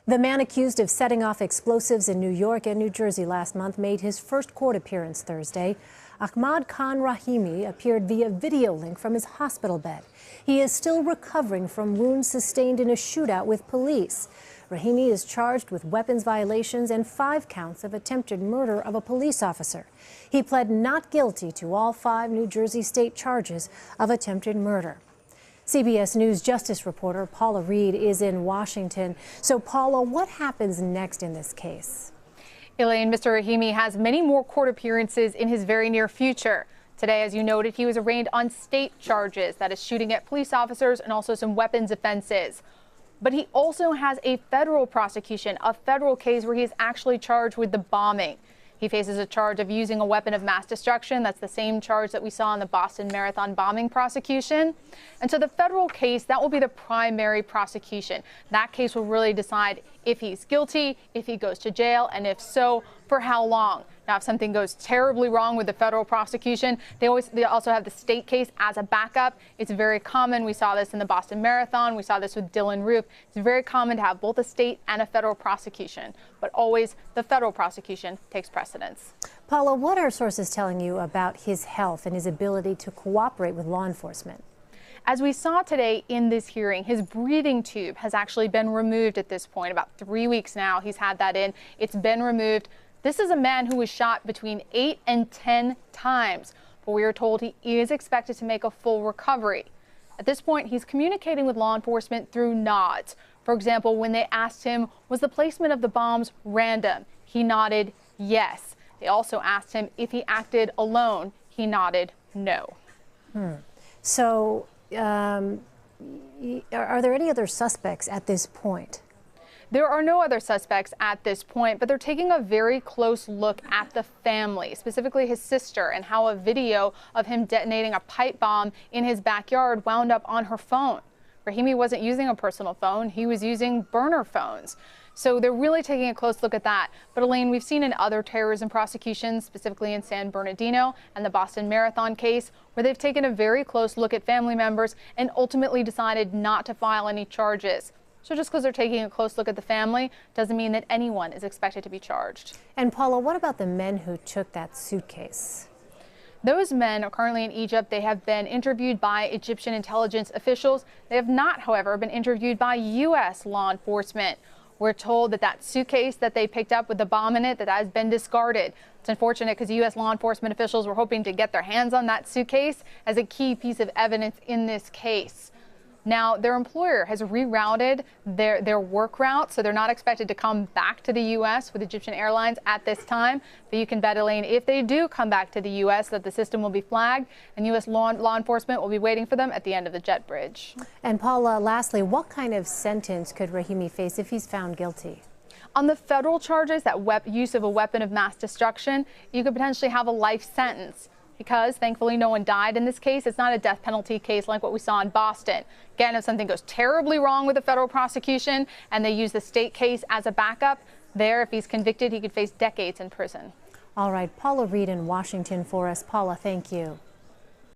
The man accused of setting off explosives in New York and New Jersey last month made his first court appearance Thursday. Ahmad Khan Rahimi appeared via video link from his hospital bed. He is still recovering from wounds sustained in a shootout with police. Rahimi is charged with weapons violations and 5 counts of attempted murder of a police officer. He pled not guilty to all 5 New Jersey state charges of attempted murder. CBS News Justice reporter Paula Reed is in Washington. So, Paula, what happens next in this case? Elaine, Mr. Rahimi has many more court appearances in his very near future. Today, as you noted, he was arraigned on state charges, that is shooting at police officers and also some weapons offenses. But he also has a federal prosecution, a federal case where he is actually charged with the bombing. He faces a charge of using a weapon of mass destruction. That's the same charge that we saw in the Boston Marathon bombing prosecution. And so the federal case, that will be the primary prosecution. That case will really decide if he's guilty, if he goes to jail, and if so, for how long. Now, if something goes terribly wrong with the federal prosecution, they also have the state case as a backup. It's very common. We saw this in the Boston Marathon. We saw this with Dylan Roof. It's very common to have both a state and a federal prosecution, but always the federal prosecution takes precedence. Paula, what are sources telling you about his health and his ability to cooperate with law enforcement? As we saw today in this hearing, his breathing tube has actually been removed at this point. About 3 weeks now, he's had that in. It's been removed. This is a man who was shot between 8 and 10 times, but we are told he is expected to make a full recovery. At this point, he's communicating with law enforcement through nods. For example, when they asked him, was the placement of the bombs random? He nodded yes. They also asked him if he acted alone. He nodded no. So, are there any other suspects at this point? There are no other suspects at this point, but they're taking a very close look at the family, specifically his sister, and how a video of him detonating a pipe bomb in his backyard wound up on her phone. Rahimi wasn't using a personal phone. He was using burner phones. So they're really taking a close look at that. But Elaine, we've seen in other terrorism prosecutions, specifically in San Bernardino and the Boston Marathon case, where they've taken a very close look at family members and ultimately decided not to file any charges. So just because they're taking a close look at the family doesn't mean that anyone is expected to be charged. And Paula, what about the men who took that suitcase? Those men are currently in Egypt. They have been interviewed by Egyptian intelligence officials. They have not, however, been interviewed by U.S. law enforcement. We're told that that suitcase that they picked up with the bomb in it, that has been discarded. It's unfortunate because U.S. law enforcement officials were hoping to get their hands on that suitcase as a key piece of evidence in this case. Now, their employer has rerouted their work route, so they're not expected to come back to the U.S. with Egyptian Airlines at this time. But you can bet, Elaine, if they do come back to the U.S., that the system will be flagged and U.S. law enforcement will be waiting for them at the end of the jet bridge. And Paula, lastly, what kind of sentence could Rahimi face if he's found guilty? On the federal charges, that use of a weapon of mass destruction, you could potentially have a life sentence. Because, thankfully, no one died in this case. It's not a death penalty case like what we saw in Boston. Again, if something goes terribly wrong with the federal prosecution and they use the state case as a backup, if he's convicted, he could face decades in prison. All right, Paula Reed in Washington for us. Paula, thank you.